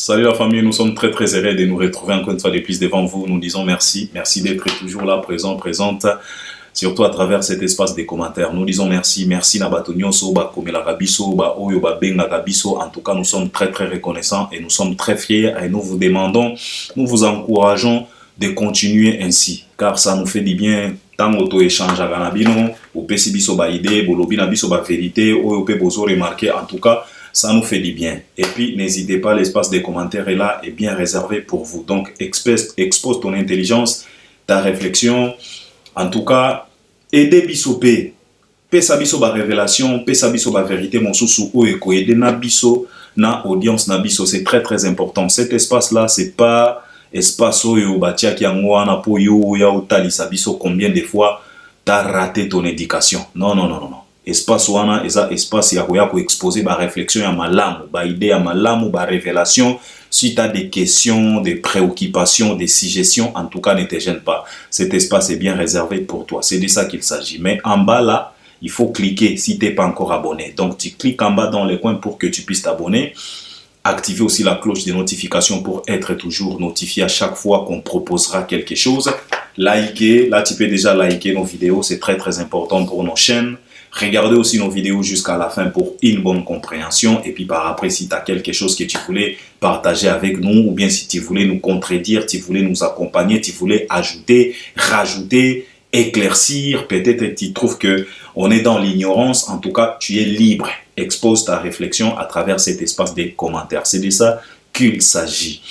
Salut la famille, nous sommes très heureux de nous retrouver encore une fois de plus devant vous. Nous disons merci, merci d'être toujours là, présente, surtout à travers cet espace des commentaires. Nous disons merci, merci Nabatonio Soba, Komela Rabiso, Oyo Benga Rabiso. En tout cas, nous sommes très reconnaissants et nous sommes très fiers et nous vous demandons, nous vous encourageons de continuer ainsi, car ça nous fait du bien. Tant auto-échange à Ganabino, ou Pesibiso ba idée, Bolobina biso ba vérité, ou Bozo remarquer, en tout cas, ça nous fait du bien. Et puis, n'hésitez pas, l'espace des commentaires est là, est bien réservé pour vous. Donc, expose ton intelligence, ta réflexion. En tout cas, aidez biso pe. Pesa biso ba révélation, pesa biso ba vérité, mon sous ou eko, aidez na biso, na audience na biso. C'est très important. Cet espace-là, c'est pas espace oyo batia ki yango wana po yo ya otalisa biso combien de fois t'as raté ton éducation. Non. Espace wana eza espace ya koya ko exposer ba réflexion ya malamu, ba idée ya malamu, ba révélation. Si tu as des questions, des préoccupations, des suggestions, en tout cas ne te gêne pas. Cet espace est bien réservé pour toi. C'est de ça qu'il s'agit. Mais en bas là, il faut cliquer si tu n'es pas encore abonné. Donc tu cliques en bas dans les coins pour que tu puisses t'abonner. Activez aussi la cloche de notification pour être toujours notifié à chaque fois qu'on proposera quelque chose. Likez, là tu peux déjà liker nos vidéos, c'est très important pour nos chaînes. Regardez aussi nos vidéos jusqu'à la fin pour une bonne compréhension. Et puis par après, si tu as quelque chose que tu voulais partager avec nous, ou bien si tu voulais nous contredire, tu voulais nous accompagner, tu voulais ajouter, rajouter, éclaircir, peut-être que tu trouves qu'on est dans l'ignorance, en tout cas, tu es libre. Expose ta réflexion à travers cet espace des commentaires. C'est de ça qu'il s'agit.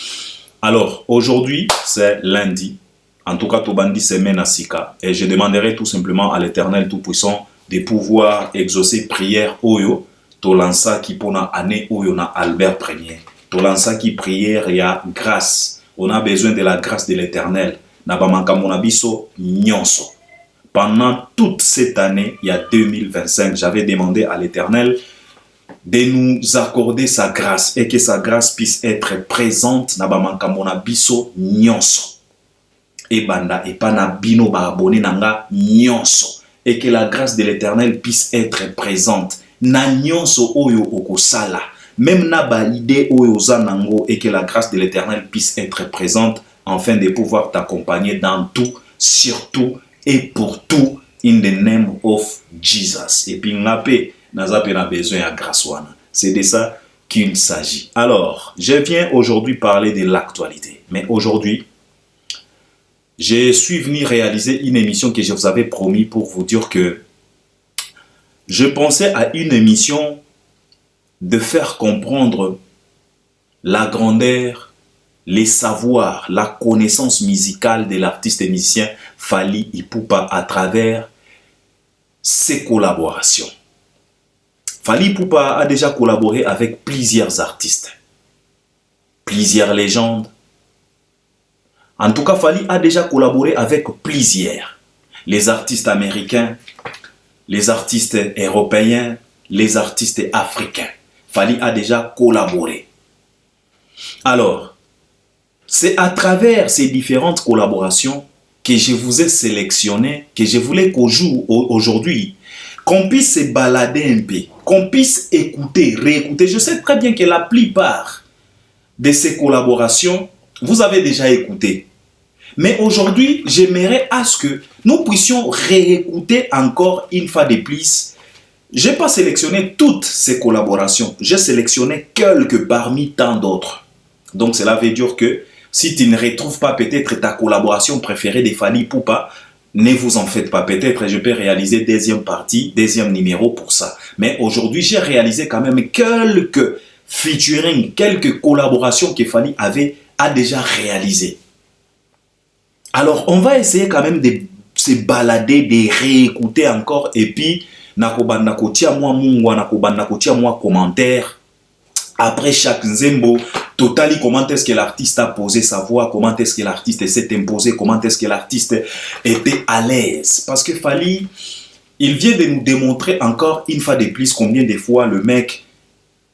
Alors, aujourd'hui, c'est lundi. En tout cas, Tobandi semaine à Sika. Et je demanderai tout simplement à l'Éternel Tout-Puissant de pouvoir exaucer prière Oyo. Tolansa qui pona année Oyo na Albert Premier. Tolansa qui prière y a grâce. On a besoin de la grâce de l'Éternel. Nabamanka monabiso nyonso. Pendant toute cette année, il y a 2025, j'avais demandé à l'Éternel de nous accorder sa grâce et que sa grâce puisse être présente nabamanka monabiso nyonso. Et banda et pana bino ba abonné nanga nyonso. Et que la grâce de l'Éternel puisse être présente. Na nyonso oyo okosala. Même na ba idée oyo zanango et que la grâce de l'Éternel puisse être présente afin de pouvoir t'accompagner dans tout, surtout et pour tout, in the name of Jesus. Et puis ngape nazape na besoin à grâce wana. C'est de ça qu'il s'agit. Alors, je viens aujourd'hui parler de l'actualité. Mais aujourd'hui, je suis venu réaliser une émission que je vous avais promis pour vous dire que je pensais à une émission de faire comprendre la grandeur, les savoirs, la connaissance musicale de l'artiste et musicien Fally Ipupa à travers ses collaborations. Fally Ipupa a déjà collaboré avec plusieurs artistes, plusieurs légendes. En tout cas, Fally a déjà collaboré avec plusieurs. Les artistes américains, les artistes européens, les artistes africains. Fally a déjà collaboré. Alors, c'est à travers ces différentes collaborations que je vous ai sélectionné, que je voulais qu'au jour aujourd'hui, qu'on puisse se balader un peu, qu'on puisse écouter, réécouter. Je sais très bien que la plupart de ces collaborations, vous avez déjà écouté. Mais aujourd'hui, j'aimerais à ce que nous puissions réécouter encore une fois de plus. Je n'ai pas sélectionné toutes ces collaborations. J'ai sélectionné quelques parmi tant d'autres. Donc cela veut dire que si tu ne retrouves pas peut-être ta collaboration préférée de Fally Ipupa, ne vous en faites pas. Peut-être je peux réaliser deuxième partie, deuxième numéro pour ça. Mais aujourd'hui, j'ai réalisé quand même quelques featuring, quelques collaborations que Fally a déjà réalisées. Alors, on va essayer quand même de se balader, de réécouter encore. Et puis, nakobanda kotia moi mungwa, nakobanda kotia moi commentaire. Après chaque nzembo, totally comment est-ce que l'artiste a posé sa voix, comment est-ce que l'artiste s'est imposé, comment est-ce que l'artiste était à l'aise. Parce que Fally, il vient de nous démontrer encore une fois de plus combien de fois le mec,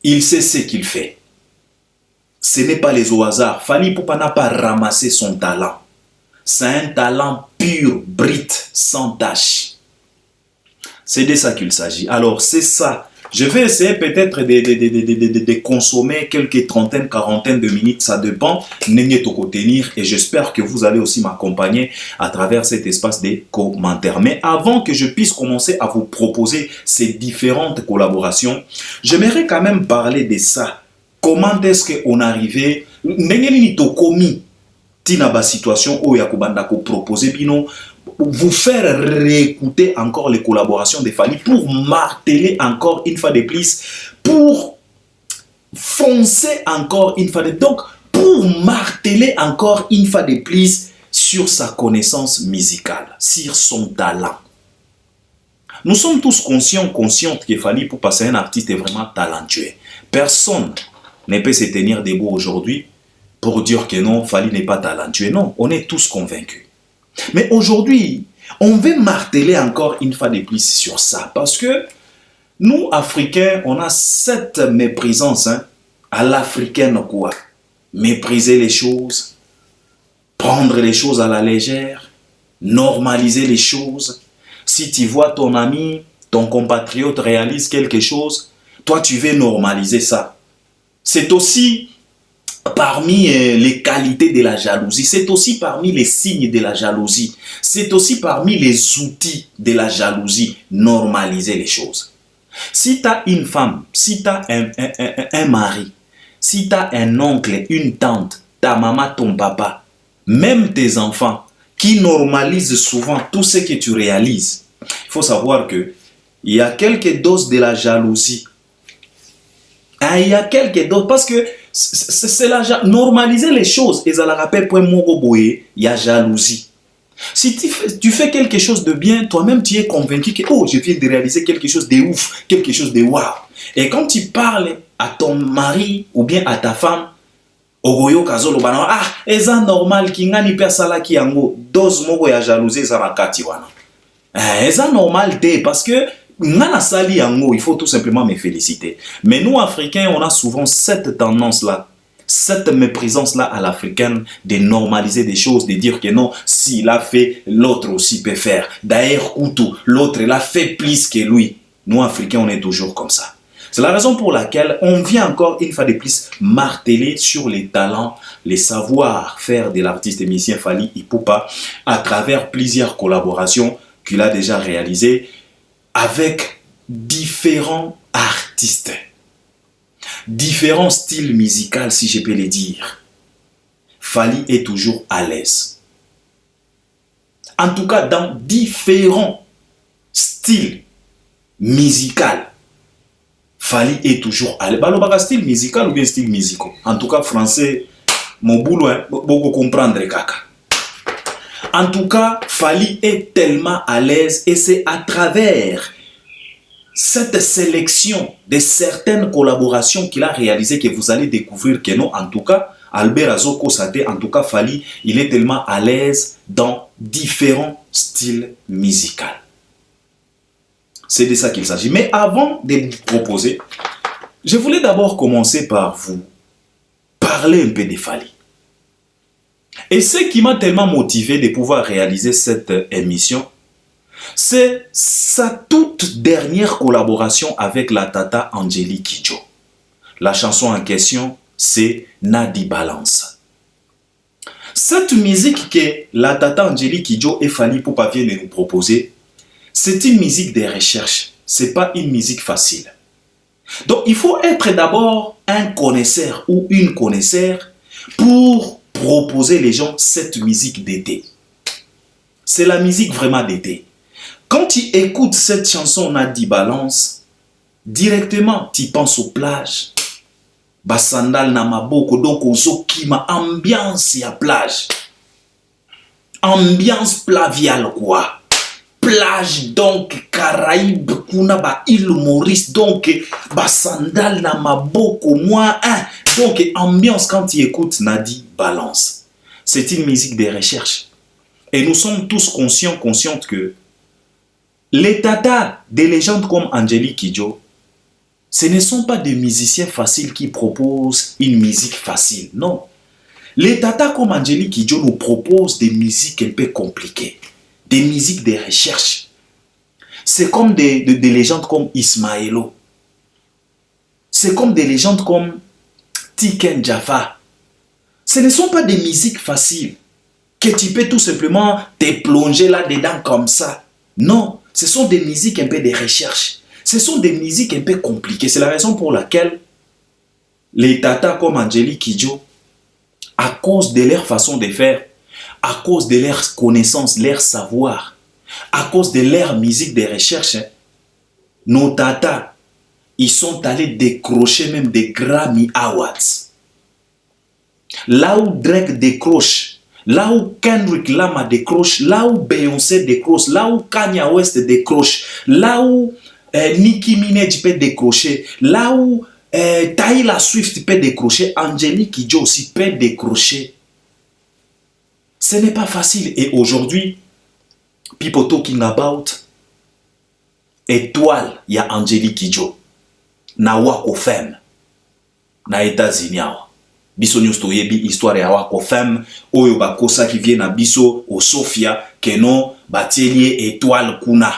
il sait ce qu'il fait. Ce n'est pas les au hasard. Fally Ipupa n'a pas ramassé son talent. C'est un talent pur, brut, sans tache. C'est de ça qu'il s'agit. Alors, c'est ça Je vais essayer peut-être de consommer quelques trentaines, quarantaines de minutes, ça dépend, tenir, et j'espère que vous allez aussi m'accompagner à travers cet espace des commentaires. Mais avant que je puisse commencer à vous proposer ces différentes collaborations, j'aimerais quand même parler de ça. Comment est-ce qu'on arrivait, Tina situation où Yakubanda proposer bino vous faire réécouter encore les collaborations de Fally pour marteler encore une fois de plus, pour foncer encore une fois de plus, donc pour marteler encore une fois de plus sur sa connaissance musicale, sur son talent. Nous sommes tous conscientes que Fally, pour passer un artiste, est vraiment talentueux. Personne ne peut se tenir debout aujourd'hui pour dire que non, Fally n'est pas talentueux. Non, on est tous convaincus. Mais aujourd'hui, on veut marteler encore une fois de plus sur ça. Parce que nous, Africains, on a cette méprisance à l'africaine quoi. Mépriser les choses, prendre les choses à la légère, normaliser les choses. Si tu vois ton ami, ton compatriote réalise quelque chose, toi tu veux normaliser ça. C'est aussi parmi les qualités de la jalousie, c'est aussi parmi les signes de la jalousie, c'est aussi parmi les outils de la jalousie, normaliser les choses. Si tu as une femme, si tu as un mari, si tu as un oncle, une tante, ta maman, ton papa, même tes enfants, qui normalisent souvent tout ce que tu réalises, il faut savoir que il y a quelques doses de la jalousie. Il y a quelques doses, parce que c'est normaliser les choses. Et ça la rappelle, il y a jalousie. Si tu fais quelque chose de bien, toi-même tu es convaincu que oh, je viens de réaliser quelque chose de ouf, quelque chose de waouh. Et quand tu parles à ton mari ou bien à ta femme, ah, c'est normal ki ngani persala ki yango dose moko ya jalousie ça makati wana. C'est normal parce que il faut tout simplement me féliciter. Mais nous, Africains, on a souvent cette tendance-là, cette méprisance-là à l'africaine de normaliser des choses, de dire que non, s'il a fait, l'autre aussi peut faire. D'ailleurs, l'autre, il a fait plus que lui. Nous, Africains, on est toujours comme ça. C'est la raison pour laquelle on vient encore une fois de plus marteler sur les talents, les savoir-faire de l'artiste et musicien Fally Ipupa à travers plusieurs collaborations qu'il a déjà réalisées avec différents artistes, différents styles musicaux, si je peux le dire. Fally est toujours à l'aise. En tout cas, dans différents styles musicaux, Fally est toujours à l'aise. Balobaka style musical ou bien style musical. En tout cas, français, mon boulot, beaucoup comprendre, kaka. En tout cas, Fally est tellement à l'aise et c'est à travers cette sélection de certaines collaborations qu'il a réalisées que vous allez découvrir que non, en tout cas, Albert Azoko Sate, en tout cas Fally, il est tellement à l'aise dans différents styles musicaux. C'est de ça qu'il s'agit. Mais avant de vous proposer, je voulais d'abord commencer par vous parler un peu de Fally. Et ce qui m'a tellement motivé de pouvoir réaliser cette émission, c'est sa toute dernière collaboration avec la tata Angélique Kidjo. La chanson en question, c'est Nadi Balance. Cette musique que la tata Angélique Kidjo et Fally Ipupa viennent de nous proposer, c'est une musique de recherche. Ce n'est pas une musique facile. Donc, il faut être d'abord un connaisseur ou une connaisseur pour proposer les gens cette musique d'été. C'est la musique vraiment d'été. Quand tu écoutes cette chanson Nadi Balance, directement tu penses aux plages. Basandal na maboko, donc aux kima ambiance ya plage. Ambiance plaviale quoi. Plage donc Caraïbes, kuna ba île Maurice, donc basandal na maboko moins un. Donc ambiance quand tu écoutes Nadi Balance. C'est une musique de recherche. Et nous sommes tous conscientes que les tatas des légendes comme Angélique Kidjo, ce ne sont pas des musiciens faciles qui proposent une musique facile. Non. Les tatas comme Angélique Kidjo nous proposent des musiques un peu compliquées. Des musiques de recherche. C'est comme des légendes comme Ismaëlo. c'est comme des légendes comme Tiken Jaffa. Ce ne sont pas des musiques faciles que tu peux tout simplement te plonger là-dedans comme ça. Non, ce sont des musiques un peu de recherche. Ce sont des musiques un peu compliquées. C'est la raison pour laquelle les tatas comme Angélique Kidjo, à cause de leur façon de faire, à cause de leur connaissance, leur savoir, à cause de leur musique de recherche, nos tatas, ils sont allés décrocher même des Grammy Awards. Là où Drake décroche, là où Kendrick Lamar décroche, là où Beyoncé décroche, là où Kanye West décroche, là où Nicki Minaj peut décrocher, là où Taylor Swift peut décrocher, Angélique Kidjo aussi peut décrocher. Ce n'est pas facile. Et aujourd'hui, people talking about étoile, il y a Angélique Kidjo. Na wako femme. Na États-Unis. Biso news toyebi histoire ya wako femme. Oyo bakosa qui vient na biso au Sofia. Keno batielie étoile kuna.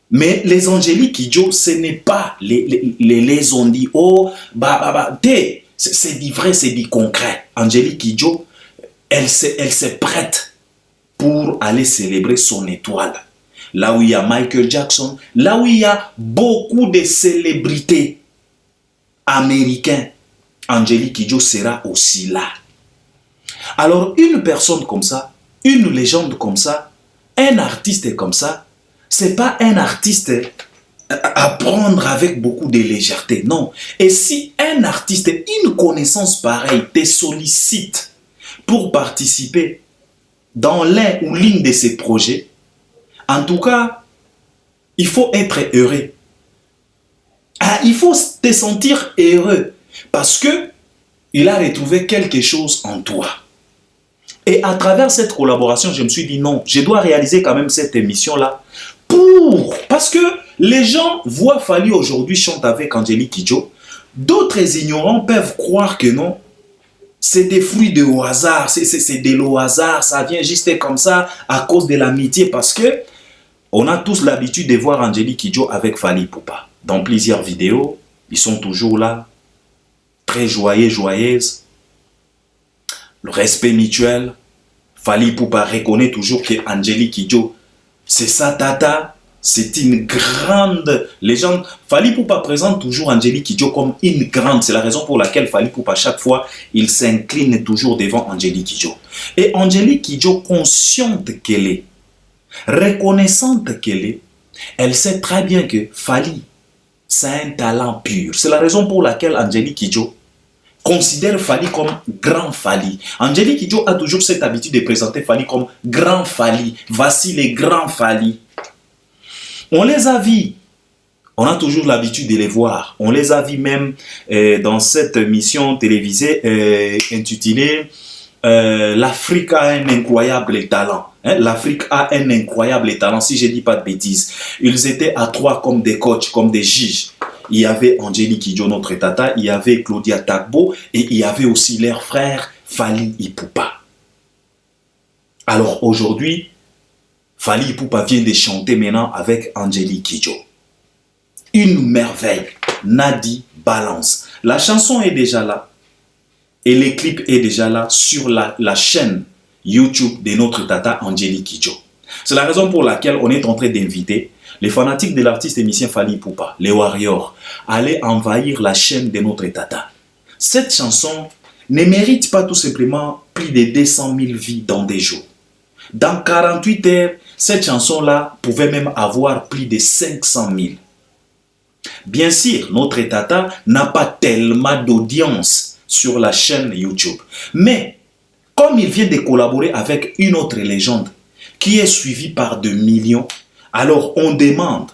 Mais les Angélique Kidjo, ce n'est pas les on dit oh c'est du vrai, c'est du concret. Angélique Kidjo, elle se prête pour aller célébrer son étoile. Là où il y a Michael Jackson, là où il y a beaucoup de célébrités américaines, Angélique Kidjo sera aussi là. Alors une personne comme ça, une légende comme ça, un artiste comme ça, c'est pas un artiste à prendre avec beaucoup de légèreté, non. Et si un artiste, une connaissance pareille te sollicite pour participer dans l'un ou l'une de ses projets, en tout cas, il faut être heureux. Il faut te sentir heureux parce que il a retrouvé quelque chose en toi. Et à travers cette collaboration, je me suis dit non, je dois réaliser quand même cette émission-là parce que les gens voient Fally aujourd'hui chanter avec Angélique Kidjo. D'autres ignorants peuvent croire que non, c'est des fruits de hasard, c'est de le hasard, ça vient juste comme ça à cause de l'amitié parce que on a tous l'habitude de voir Angélique Kidjo avec Fally Ipupa. Dans plusieurs vidéos, ils sont toujours là, très joyeux, joyeuses. Le respect mutuel. Fally Ipupa reconnaît toujours que Angélique Kidjo, c'est sa tata, c'est une grande légende. Fally Ipupa présente toujours Angélique Kidjo comme une grande. C'est la raison pour laquelle Fally Ipupa, chaque fois, il s'incline toujours devant Angélique Kidjo. Et Angélique Kidjo, consciente qu'elle est, reconnaissante qu'elle est, elle sait très bien que Fally, c'est un talent pur. C'est la raison pour laquelle Angélique Kidjo considère Fally comme grand Fally. Angélique Kidjo a toujours cette habitude de présenter Fally comme grand Fally. Voici les grands Fally. On les a vus. On a toujours l'habitude de les voir. On les a vus même dans cette émission télévisée intitulée L'Afrique a un incroyable talent. L'Afrique a un incroyable talent, si je ne dis pas de bêtises. Ils étaient à trois comme des coachs, comme des juges. Il y avait Angélique Kidjo, notre tata, il y avait Claudia Tagbo et il y avait aussi leur frère Fally Ipupa. Alors aujourd'hui, Fally Ipupa vient de chanter maintenant avec Angélique Kidjo. Une merveille. Nadi balance. La chanson est déjà là. Et le clip est déjà là sur la chaîne YouTube de notre tata Angélique Kidjo. C'est la raison pour laquelle on est en train d'inviter les fanatiques de l'artiste émissien Fally Ipupa, les Warriors, à aller envahir la chaîne de notre tata. Cette chanson ne mérite pas tout simplement plus de 200 000 vies dans des jours. Dans 48 heures, cette chanson-là pouvait même avoir plus de 500 000. Bien sûr, notre tata n'a pas tellement d'audience sur la chaîne YouTube. Mais, comme il vient de collaborer avec une autre légende qui est suivie par 2 millions, alors on demande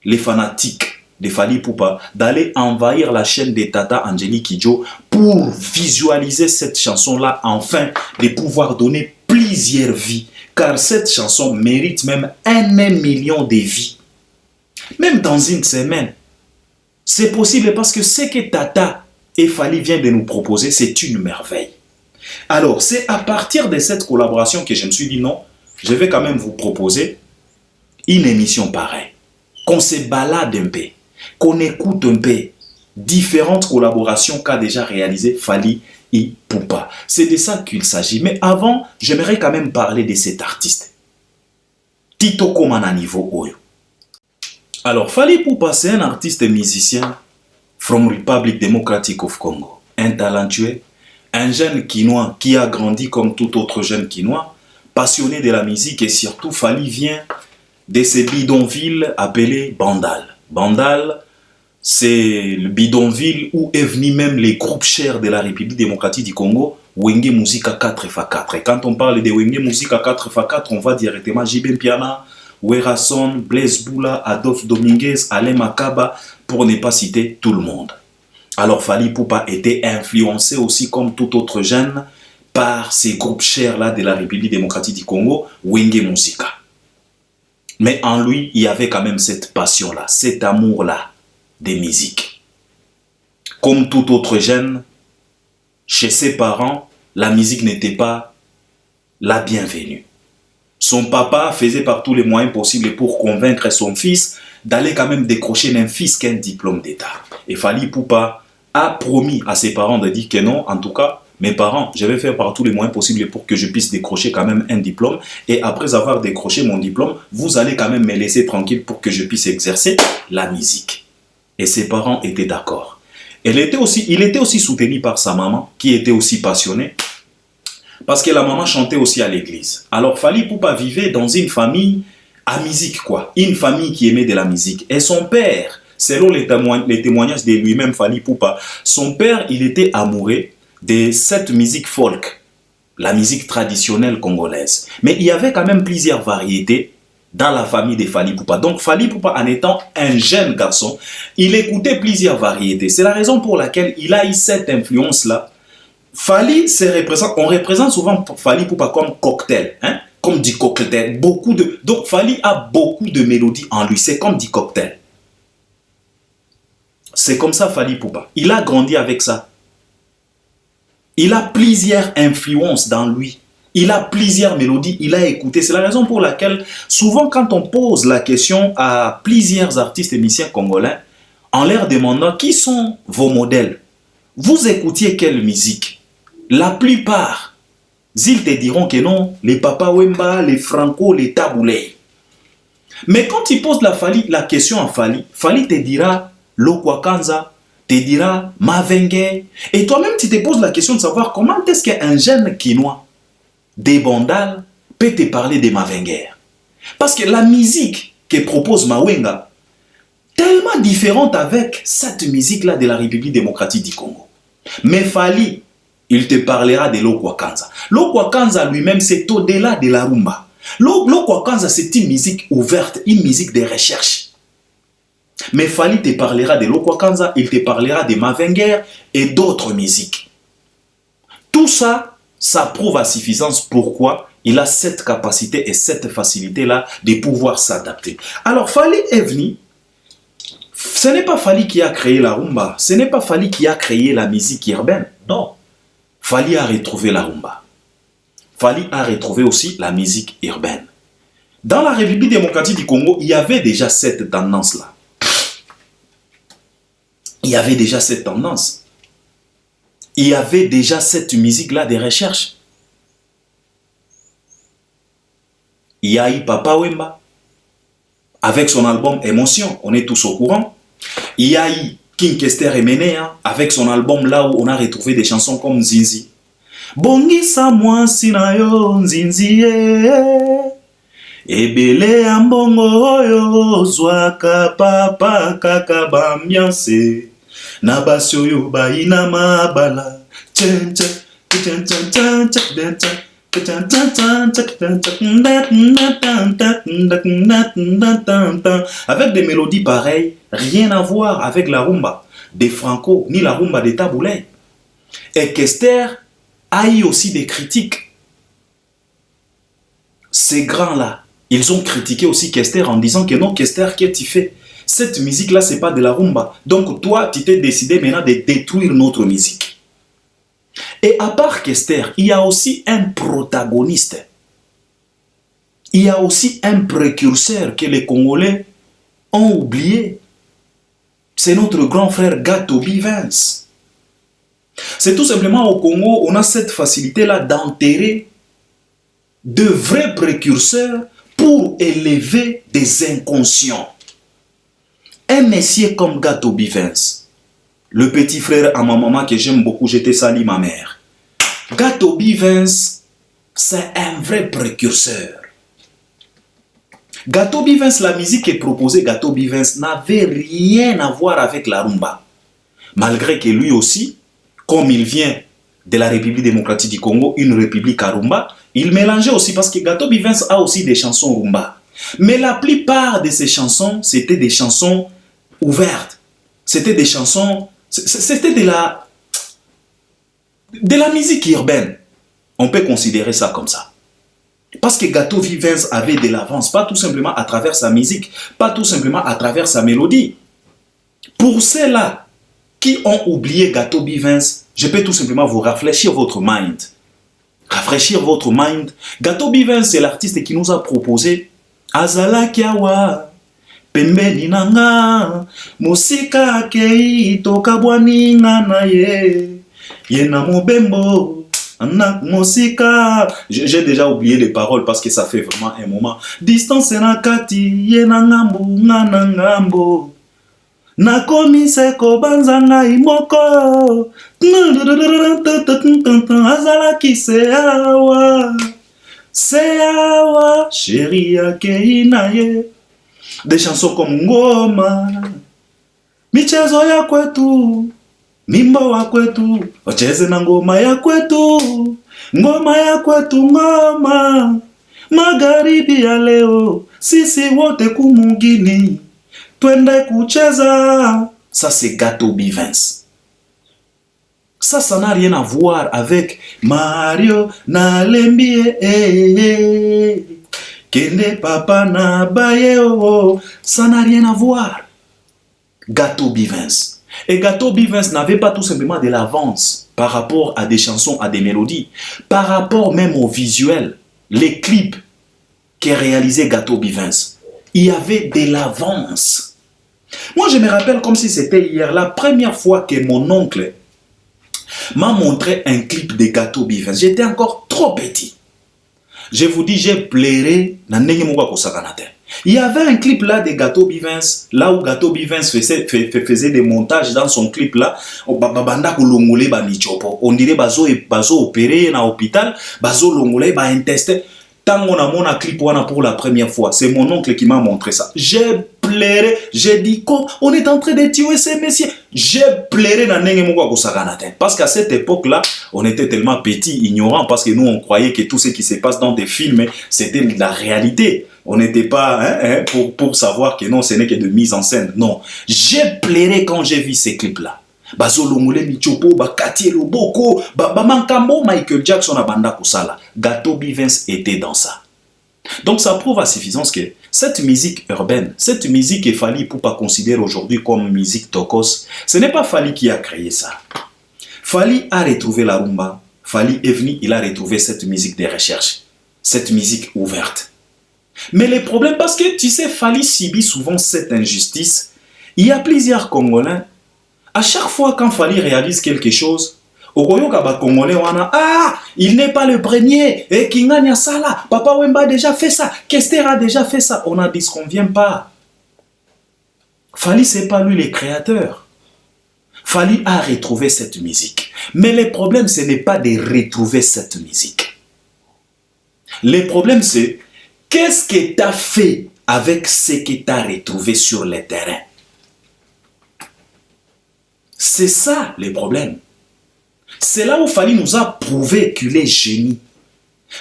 les fanatiques de Fally Ipupa d'aller envahir la chaîne de tata Angélique Kidjo pour visualiser cette chanson-là, afin de pouvoir donner plusieurs vies. Car cette chanson mérite même 1 million de vies. Même dans une semaine. C'est possible parce que ce que tata et Fally vient de nous proposer, c'est une merveille. Alors, c'est à partir de cette collaboration que je me suis dit non, je vais quand même vous proposer une émission pareille. Qu'on se balade un peu, qu'on écoute un peu différentes collaborations qu'a déjà réalisé Fally Ipupa. C'est de ça qu'il s'agit. Mais avant, j'aimerais quand même parler de cet artiste. Tito Komana niveau Oyo. Alors, Fally Ipupa, c'est un artiste musicien from Republic Democratic of Congo. Un talentueux, un jeune Quinois qui a grandi comme tout autre jeune Quinois, passionné de la musique et surtout Fally vient de ces bidonvilles appelés Bandal. Bandal, c'est le bidonville où est venu même les groupes chers de la République démocratique du Congo, Wenge Musica 4x4. Et quand on parle de Wenge Musica 4x4, on va directement Jibem Piana, Werason, Blaise Boula, Adolphe Dominguez, Alain Makaba, pour ne pas citer tout le monde. Alors Fally Ipupa était influencé aussi comme tout autre jeune par ces groupes chers-là de la République démocratique du Congo, Wenge Musica. Mais en lui, il y avait quand même cette passion-là, cet amour-là des musiques. Comme tout autre jeune, chez ses parents, la musique n'était pas la bienvenue. Son papa faisait par tous les moyens possibles pour convaincre son fils d'aller quand même décrocher un fils qu'un diplôme d'État. Et Fally Ipupa a promis à ses parents de dire que non, en tout cas, mes parents, je vais faire par tous les moyens possibles pour que je puisse décrocher quand même un diplôme. Et après avoir décroché mon diplôme, vous allez quand même me laisser tranquille pour que je puisse exercer la musique. Et ses parents étaient d'accord. Il était aussi soutenu par sa maman, qui était aussi passionnée, parce que la maman chantait aussi à l'église. Alors Fally Ipupa vivait dans une famille à musique, quoi. Une famille qui aimait de la musique. Et son père, selon les témoignages de lui-même, Fally Ipupa, son père, il était amoureux de cette musique folk, la musique traditionnelle congolaise. Mais il y avait quand même plusieurs variétés dans la famille de Fally Ipupa. Donc Fally Ipupa, en étant un jeune garçon, il écoutait plusieurs variétés. C'est la raison pour laquelle il a eu cette influence-là. Fally, on représente souvent Fally Ipupa comme cocktail, hein? Comme du cocktail. Donc Fally a beaucoup de mélodies en lui, c'est comme du cocktail. C'est comme ça Fally Ipupa. Il a grandi avec ça. Il a plusieurs influences dans lui. Il a plusieurs mélodies, il a écouté. C'est la raison pour laquelle, souvent quand on pose la question à plusieurs artistes et musiciens congolais, en leur demandant qui sont vos modèles, vous écoutiez quelle musique? La plupart, ils te diront que non, les Papa Wemba, les Franco, les Taboulé. Mais quand tu poses la question à Fally, Fally te dira Lokwakanza, te dira Mavenge. Et toi-même, tu te poses la question de savoir comment est-ce qu'un jeune Quinois des Bandal peut te parler de Mavenger. Parce que la musique que propose Mawenga, tellement différente avec cette musique-là de la République démocratique du Congo. Mais Fally, il te parlera de Lokwakanza. Lokwakanza lui-même, c'est au-delà de la rumba. Lokwakanza, c'est une musique ouverte, une musique de recherche. Mais Fally te parlera de Lokwakanza, il te parlera de Mavenger et d'autres musiques. Tout ça, ça prouve à suffisance pourquoi il a cette capacité et cette facilité-là de pouvoir s'adapter. Alors, Fally est venu. Ce n'est pas Fally qui a créé la rumba. Ce n'est pas Fally qui a créé la musique urbaine. Non. Fally a retrouvé la rumba. Fally a retrouvé aussi la musique urbaine. Dans la République démocratique du Congo, il y avait déjà cette tendance-là. Il y avait déjà cette tendance. Il y avait déjà cette musique-là de recherche. Il y a eu Papa Wemba avec son album Émotion, on est tous au courant. Il y a eu King Kester Emenea avec son album là où on a retrouvé des chansons comme Zinzi. Bongisa moi sinayo Nzinzi ebele ambongo oyo zwaka papa kaka bambiance na basoyo baina mabala tchenche tchenche tchenche avec des mélodies pareilles, rien à voir avec la rumba des Franco ni la rumba des Taboulé. Et Kester a eu aussi des critiques. Ces grands-là, ils ont critiqué aussi Kester en disant que non, Kester, qu'est-ce que tu fais? Cette musique-là, c'est pas de la rumba. Donc toi, tu t'es décidé maintenant de détruire notre musique. Et à part Kester, il y a aussi un protagoniste. Il y a aussi un précurseur que les Congolais ont oublié. C'est notre grand frère Gato Bivens. C'est tout simplement au Congo, on a cette facilité-là d'enterrer de vrais précurseurs pour élever des inconscients. Un messier comme Gato Bivens, le petit frère à ma maman que j'aime beaucoup, j'étais sali ma mère. Gato Bivens, c'est un vrai précurseur. Gato Bivens, la musique qui est proposée, Gato Bivens, n'avait rien à voir avec la rumba. Malgré que lui aussi, comme il vient de la République démocratique du Congo, une république à rumba, il mélangeait aussi parce que Gato Bivens a aussi des chansons rumba. Mais la plupart de ces chansons, c'était des chansons ouvertes. C'était des chansons, c'était de la musique urbaine. On peut considérer ça comme ça. Parce que Gato Bivens avait de l'avance, pas tout simplement à travers sa musique, pas tout simplement à travers sa mélodie. Pour ceux-là qui ont oublié Gato Bivens, je peux tout simplement vous rafraîchir votre mind. Rafraîchir votre mind. Gato Bivens, c'est l'artiste qui nous a proposé Azala Kiawa, Pembeni Nanga, Musika Kei, Tokabwani Nanaye, Yena Mobembo. J'ai déjà oublié les paroles parce que ça fait vraiment un moment. Distance nakati yena ngambo ngana ngambo. Nakomi seko banzanga imoko. Azala ki seawa. Seawa chérie yake inaye. Des chansons comme Ngoma. Michezo ya kwetu. Mimbo wa kwetu, wacheze na ngoma ya kwetu, ngoma ya kwetu ngoma, magharibi ya leo, sisi wote kumugini, twende kucheza. Ça c'est Gato Bivens. Ça n'a rien à voir avec Mario na lembie, kende papa na bayeo, ça n'a rien à voir. Gato Bivens. Et Gato Bivens n'avait pas tout simplement de l'avance par rapport à des chansons, à des mélodies, par rapport même au visuel, les clips qu'est réalisé Gato Bivens. Il y avait de l'avance. Moi, je me rappelle comme si c'était hier, la première fois que mon oncle m'a montré un clip de Gato Bivens. J'étais encore trop petit. Je vous dis, j'ai pleuré. Il y avait un clip là de Gato Bivens, là où Gato Bivens faisait des montages dans son clip là. On dirait bazo opéré dans l'hôpital, bazo longolé, ba intestin. Tant on a mon clip pour la première fois, c'est mon oncle qui m'a montré ça. J'ai pleuré, j'ai dit on est en train de tuer ces messieurs. J'ai pleuré dans parce qu'à cette époque-là, on était tellement petits, ignorants, parce que nous on croyait que tout ce qui se passe dans des films, c'était la réalité. On n'était pas pour savoir que non, ce n'est que de mise en scène. Non, j'ai pleuré quand j'ai vu ces clips-là. Bazolongole Michopo, Bakati Loboko, Mankamo, Michael Jackson, Abanda Kusala. Gato Bivens était dans ça. Donc ça prouve à suffisance que cette musique urbaine, cette musique que Fally Ipupa considère aujourd'hui comme musique tokos, ce n'est pas Fally qui a créé ça. Fally a retrouvé la rumba. Fally est venu, il a retrouvé cette musique de recherche, cette musique ouverte. Mais les problèmes, parce que tu sais, Fally subit souvent cette injustice. Il y a plusieurs Congolais. À chaque fois quand Fally réalise quelque chose, il n'est pas le premier. Et Kingania Sala, Papa Wemba a déjà fait ça, Kester a déjà fait ça. On a dit ce qu'on ne vient pas. Fally, ce n'est pas lui le créateur. Fally a retrouvé cette musique. Mais le problème, ce n'est pas de retrouver cette musique. Le problème, c'est qu'est-ce que tu as fait avec ce que tu as retrouvé sur le terrain? C'est ça le problème. C'est là où Fally nous a prouvé qu'il est génie.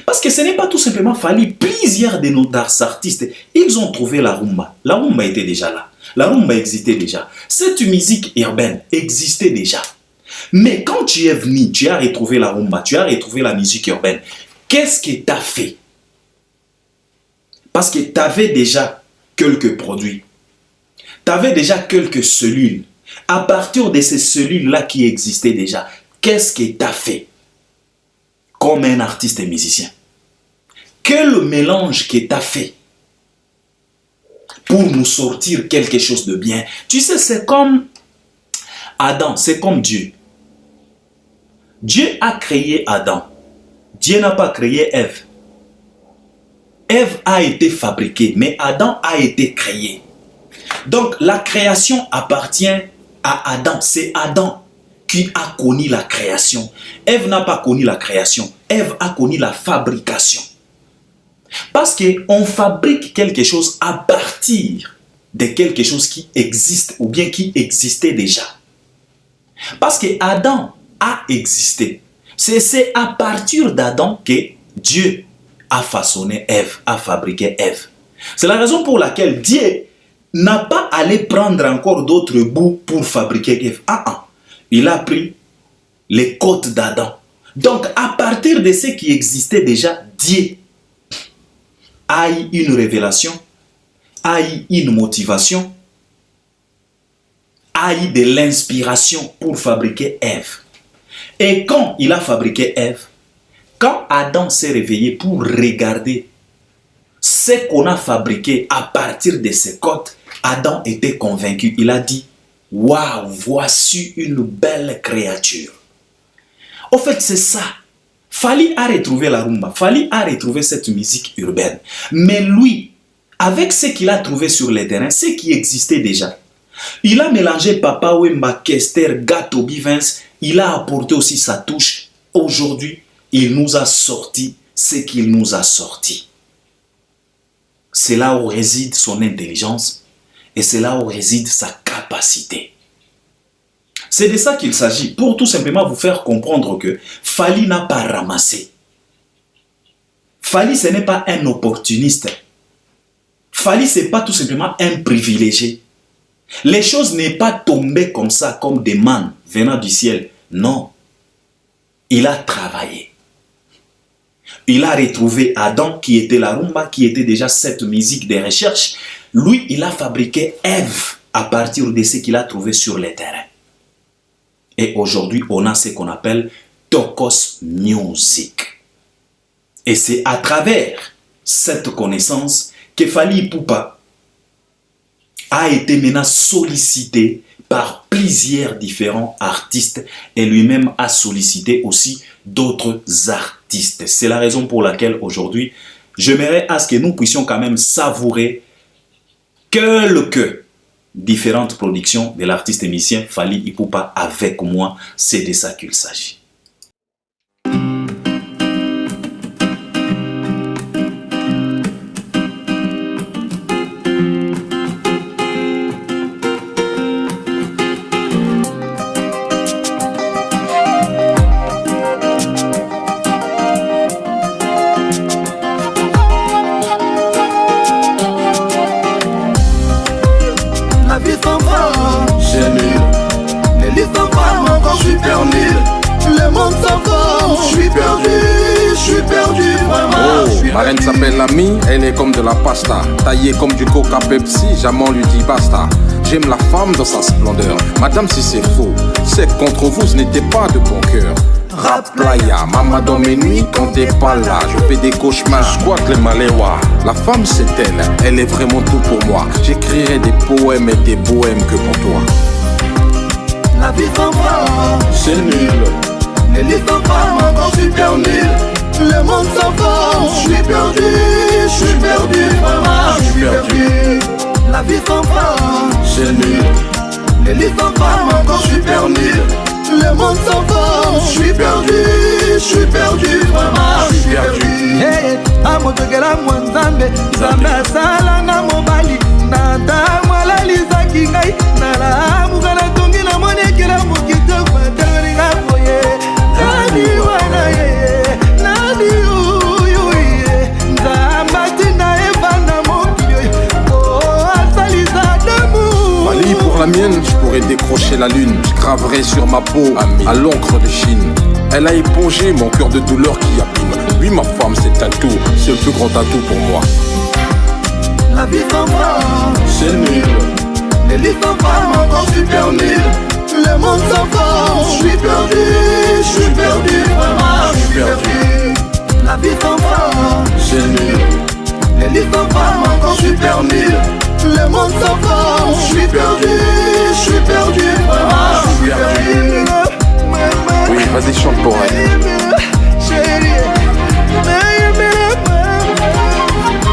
Parce que ce n'est pas tout simplement Fally. Plusieurs de nos artistes, ils ont trouvé la rumba. La rumba était déjà là. La rumba existait déjà. Cette musique urbaine existait déjà. Mais quand tu es venu, tu as retrouvé la rumba, tu as retrouvé la musique urbaine. Qu'est-ce que tu as fait? Parce que tu avais déjà quelques produits. Tu avais déjà quelques cellules. À partir de ces cellules-là qui existaient déjà, qu'est-ce que tu as fait comme un artiste et musicien? Quel mélange que tu as fait? pour nous sortir quelque chose de bien. Tu sais, c'est comme Adam, c'est comme Dieu. Dieu a créé Adam. Dieu n'a pas créé Ève. Ève a été fabriquée, mais Adam a été créé. Donc la création appartient à Adam. C'est Adam qui a connu la création. Ève n'a pas connu la création. Ève a connu la fabrication. Parce qu'on fabrique quelque chose à partir de quelque chose qui existe ou bien qui existait déjà. Parce que Adam a existé. C'est à partir d'Adam que Dieu a façonné Ève, a fabriqué Ève. C'est la raison pour laquelle Dieu n'a pas allé prendre encore d'autres bouts pour fabriquer Ève. Il a pris les côtes d'Adam. Donc, à partir de ce qui existait déjà, Dieu a eu une révélation, a eu une motivation, a eu de l'inspiration pour fabriquer Ève. Et quand il a fabriqué Ève, quand Adam s'est réveillé pour regarder ce qu'on a fabriqué à partir de ses côtes, Adam était convaincu. Il a dit, waouh, voici une belle créature. Au fait, c'est ça. Fally a retrouvé la rumba, Fally a retrouvé cette musique urbaine. Mais lui, avec ce qu'il a trouvé sur le terrain, ce qui existait déjà, il a mélangé Papa Wemba, Kester, Gato, Bivens, il a apporté aussi sa touche. Aujourd'hui, il nous a sorti ce qu'il nous a sorti. C'est là où réside son intelligence et c'est là où réside sa capacité. C'est de ça qu'il s'agit, pour tout simplement vous faire comprendre que Fally n'a pas ramassé. Fally, ce n'est pas un opportuniste. Fally, ce n'est pas tout simplement un privilégié. Les choses n'est pas tombées comme ça, comme des mannes venant du ciel. Non. Il a travaillé. Il a retrouvé Adam, qui était la rumba, qui était déjà cette musique de recherche. Lui, il a fabriqué Ève à partir de ce qu'il a trouvé sur le terrain. Et aujourd'hui, on a ce qu'on appelle Tokos Music. Et c'est à travers cette connaissance que Fally Ipupa a été maintenant sollicité par plusieurs différents artistes et lui-même a sollicité aussi d'autres artistes. C'est la raison pour laquelle aujourd'hui, j'aimerais à ce que nous puissions quand même savourer quelques différentes productions de l'artiste et musicien Fally Ipupa avec moi. C'est de ça qu'il s'agit. Ma reine s'appelle Ami, elle est comme de la pasta, taillée comme du Coca Pepsi, jamais on lui dit basta. J'aime la femme dans sa splendeur, madame si c'est faux, c'est que contre vous ce n'était pas de bon cœur. Rap playa, maman dans mes nuits quand t'es pas là, je fais des cauchemars, je crois que les maléwa. La femme c'est elle est vraiment tout pour moi, j'écrirai des poèmes et des bohèmes que pour toi. La vie sans femme, C'est nul, les listes sans femme encore super nul. Le monde s'en va, je suis perdu, vraiment, je suis perdu. La vie sans femme, c'est nul, les listes sans femme encore super nul. Le monde s'en va, je suis perdu, vraiment, je suis perdu. Hey, amotokela mwanzambe, zambe asalanga mobali, nada mwala lizaki ngai, nala mukana tongi na monekela mokito patani ngaboye, nani wana ye. Pour la mienne, je pourrais décrocher la lune. Je graverai sur ma peau à l'encre de Chine. Elle a épongé mon cœur de douleur qui abîme. Oui, ma femme, c'est un tout, c'est le plus grand atout pour moi. La vie sans femme, c'est nul. Les listes sans femme, encore super nul. Le monde sans femme, je suis perdu, vraiment, je suis perdu. La vie sans femme, c'est nul. Les listes sans femme, encore super nul. Le le monde s'en va. Je suis perdu, vraiment, je suis perdu. Oui, vas-y, chante pour elle.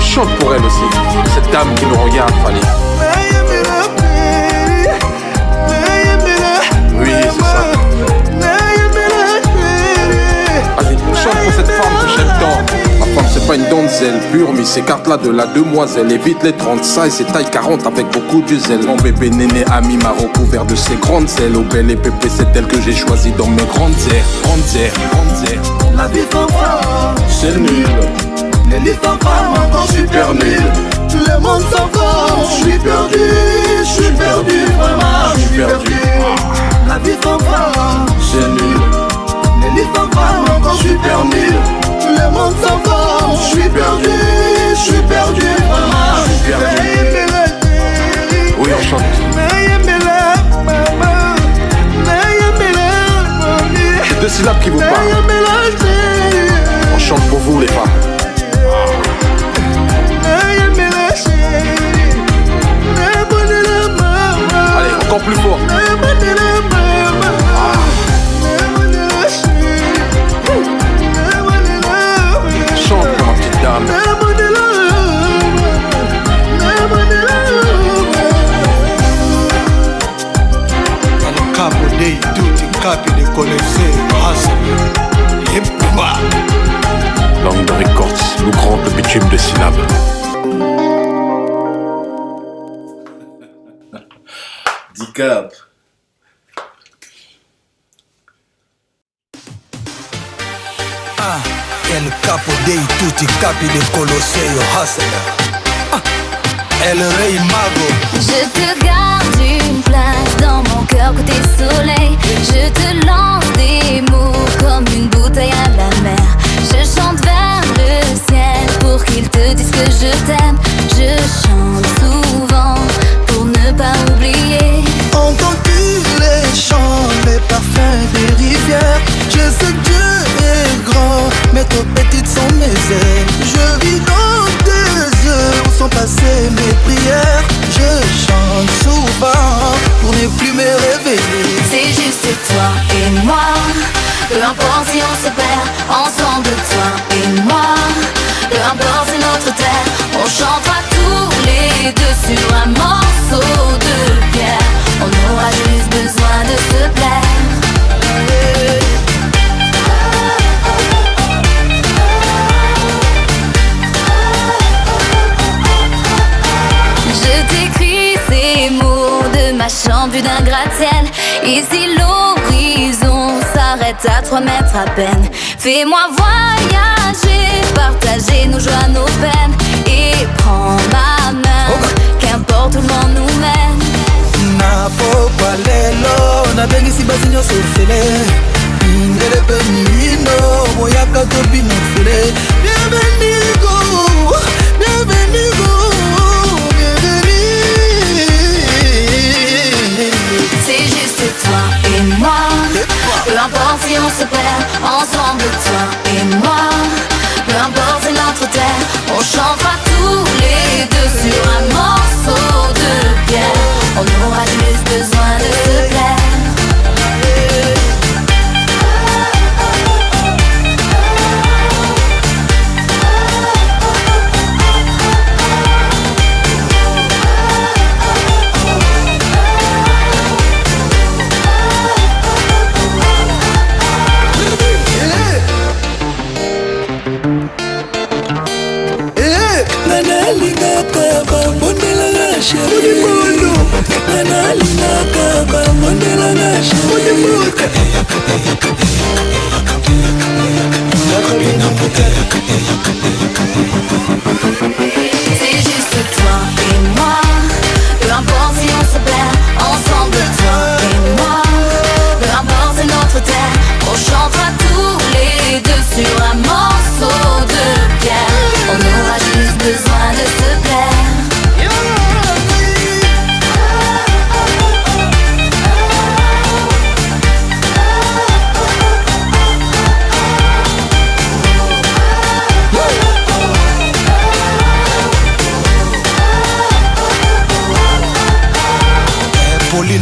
Chante pour elle aussi, cette dame qui nous regarde, Fanny. Oui, c'est ça. Vas-y, chante pour cette femme que j'aime tant. Ma femme, c'est pas une donzelle pure, mais s'écarte-là de la demoiselle. Évite les 30 ça et c'est taille 40 avec beaucoup de zèle. Mon bébé néné ami m'a recouvert de ses grandes ailes. Au bel et pépé, c'est elle que j'ai choisi dans mes grandes airs. Grandes airs, grandes airs. La vie sans femme, C'est nul. les listes sans femme, encore je suis perdu. Le monde s'en va, je suis perdu, vraiment, je suis perdu. La vie sans femme, C'est nul. les listes sans femme, encore je suis perdu. Le monde s'en va, je suis perdu, vraiment, je suis perdu. Oui, on chante. C'est deux syllabes qui vous parlent. On chante pour vous les femmes. Allez, encore plus fort. Chante pour ma petite dame. Al capo dei tutti i capi del Colosseo, Hassan, et bah. Langue de Records, nous grand le bitume de syllabes. Dicap. El capo dei tutti i capi del Colosseo, Hassan, El Rey Mago. Je te garde une place dans mon cœur côté soleil. Je te lance des mots comme une bouteille à la mer. Je chante vers le ciel pour qu'il te dise que je t'aime. Je chante souvent pour ne pas oublier. Entends-tu les chants, les parfums des rivières? Je sais que Dieu est grand, mais trop petites sont mes ailes. Je vis dans tes yeux où sont passées mes prières. Je chante souvent pour ne plus me réveiller. C'est juste toi et moi. Peu importe si on se perd, ensemble toi et moi. Peu importe c'est notre terre, on chantera tous les deux sur un morceau de pierre. On aura juste besoin de se plaire. Je t'écris ces mots de ma chambre vue d'un gratte-ciel. Ici l'horizon s'arrête à 3 mètres à peine. Fais-moi voyager, partager nos joies, nos peines. Et prends ma main, qu'importe où le monde nous mène. Napopa lelo, nabengisi basi nyonso fele. Indele pe mino, moyaka tobino fele. Bienvenue go, bienvenue go, bienvenue. C'est juste toi et moi. Peu importe si on se perd, ensemble toi et moi. Peu importe c'est notre terre, on chantera tous les deux sur un morceau de pierre. On aura juste besoin de se plaire. C'est juste toi et moi. Peu importe si on se perd, ensemble toi et moi. Peu importe c'est notre terre, on chantera tous les deux sur un morceau de pierre. On aura juste besoin de se plaire.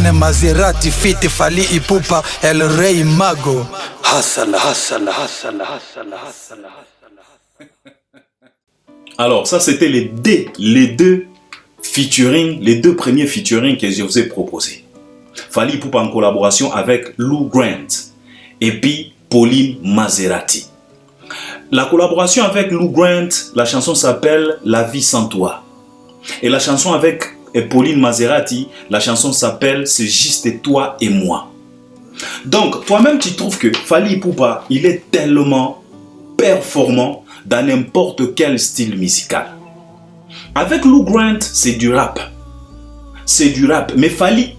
Pauline Maserati, Fit Fali Ipupa, El Rey Mago. Hassala, hassala, hassala, hassala, hassala. Alors, ça, c'était les deux featuring, les deux premiers featuring que je vous ai proposés. Fali Ipupa en collaboration avec Lou Grant et puis Pauline Maserati. La collaboration avec Lou Grant, la chanson s'appelle La vie sans toi. Et la chanson avec Pauline Maserati, la chanson s'appelle C'est juste toi et moi. Donc, toi-même, tu trouves que Fali Ipupa, il est tellement performant dans n'importe quel style musical. Avec Lou Grant, c'est du rap. C'est du rap. Mais Fali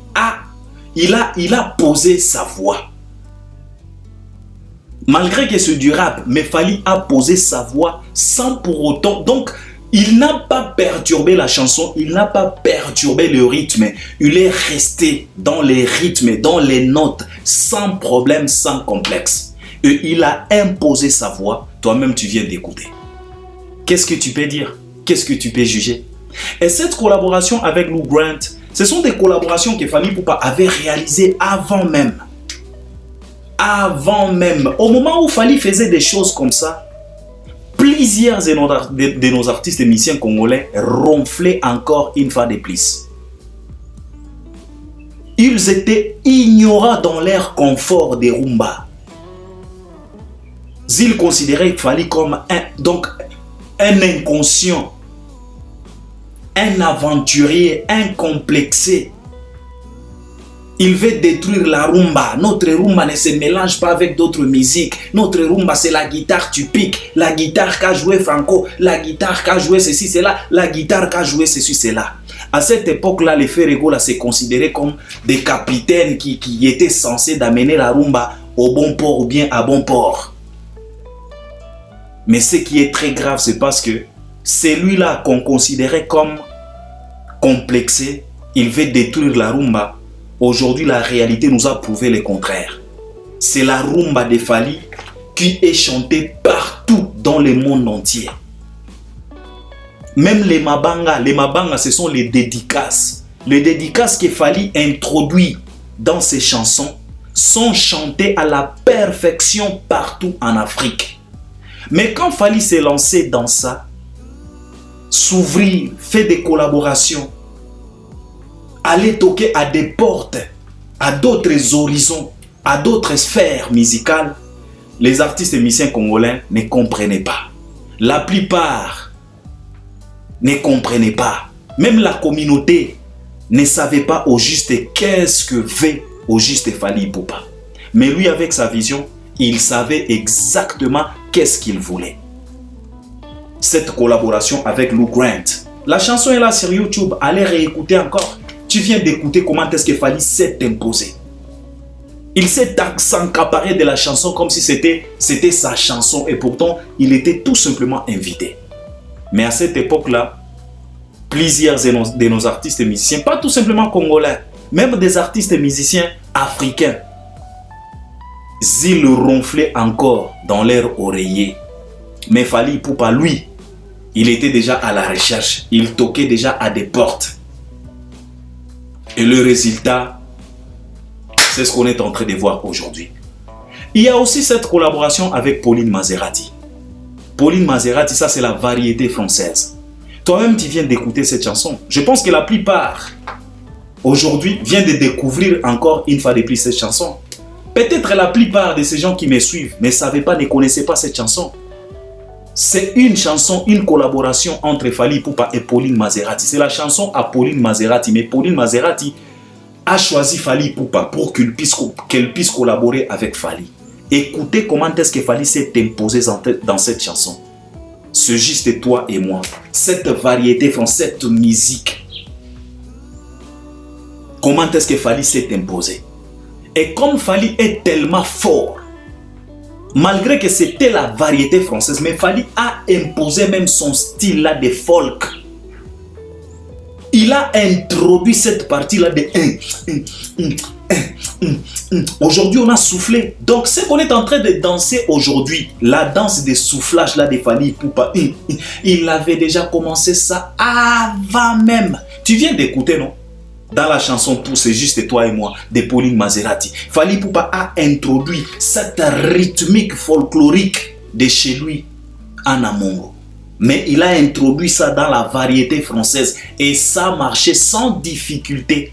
il a posé sa voix. Malgré que c'est du rap, mais Fali a posé sa voix sans pour autant. Donc, il n'a pas perturbé la chanson, il n'a pas perturbé le rythme. Il est resté dans les rythmes, dans les notes, sans problème, sans complexe. Et il a imposé sa voix. Toi-même, tu viens d'écouter. Qu'est-ce que tu peux dire? Qu'est-ce que tu peux juger? Et cette collaboration avec Lou Grant, ce sont des collaborations que Fali Ipupa avait réalisées avant même. Avant même. Au moment où Fali faisait des choses comme ça, plusieurs de nos artistes et musiciens congolais ronflaient encore une fois de plus. Ils étaient ignorants dans leur confort des rumba. Ils considéraient Fali comme un inconscient, un aventurier incomplexé. Il veut détruire la rumba. Notre rumba ne se mélange pas avec d'autres musiques. Notre rumba, c'est la guitare typique, la guitare qu'a joué Franco, la guitare qu'a joué ceci, cela, la guitare qu'a joué ceci, cela. À cette époque-là, les Ferrego se considéraient comme des capitaines qui étaient censés d'amener la rumba au bon port ou bien à bon port. Mais ce qui est très grave, c'est parce que celui-là qu'on considérait comme complexé, il veut détruire la rumba. Aujourd'hui, la réalité nous a prouvé le contraire. C'est la rumba de Fali qui est chantée partout dans le monde entier. Même les mabanga, ce sont les dédicaces. Les dédicaces que Fali introduit dans ses chansons sont chantées à la perfection partout en Afrique. Mais quand Fali s'est lancé dans ça, s'ouvrir, fait des collaborations, aller toquer à des portes, à d'autres horizons, à d'autres sphères musicales, les artistes et musiciens congolais ne comprenaient pas. La plupart ne comprenaient pas. Même la communauté ne savait pas au juste qu'est-ce que veut au juste Fali Ipupa. Mais lui, avec sa vision, il savait exactement qu'est-ce qu'il voulait. Cette collaboration avec Lou Grant. La chanson est là sur YouTube. Allez réécouter encore. Tu viens d'écouter comment est-ce que Fali s'est imposé. Il s'est s'accaparé de la chanson comme si c'était sa chanson. Et pourtant, il était tout simplement invité. Mais à cette époque-là, plusieurs de nos artistes et musiciens, pas tout simplement congolais, même des artistes et musiciens africains, ils ronflaient encore dans leur oreiller. Mais Fali Ipupa, lui, il était déjà à la recherche. Il toquait déjà à des portes. Et le résultat, c'est ce qu'on est en train de voir aujourd'hui. Il y a aussi cette collaboration avec Pauline Maserati. Pauline Maserati, ça c'est la variété française. Toi-même, tu viens d'écouter cette chanson. Je pense que la plupart, aujourd'hui, viennent de découvrir encore une fois de plus cette chanson. Peut-être la plupart de ces gens qui me suivent ne savaient pas, ne connaissaient pas cette chanson. C'est une chanson, une collaboration entre Fali Ipupa et Pauline Maserati. C'est la chanson à Pauline Maserati. Mais Pauline Maserati a choisi Fali Ipupa pour qu'elle puisse collaborer avec Fali. Écoutez comment est-ce que Fali s'est imposé dans cette chanson. C'est juste toi et moi. Cette variété française, cette musique. Comment est-ce que Fali s'est imposé. Et comme Fali est tellement fort, malgré que c'était la variété française, mais Fali a imposé même son style là de folk. Il a introduit cette partie-là de... Aujourd'hui, on a soufflé. Donc, ce qu'on est en train de danser aujourd'hui, la danse des soufflages là de Fali Ipupa, il avait déjà commencé ça avant même. Tu viens d'écouter, non? dans la chanson Tout c'est juste toi et moi de Pauline Maserati. Fally Ipupa a introduit cette rythmique folklorique de chez lui en Amongo. Mais il a introduit ça dans la variété française et ça marchait sans difficulté.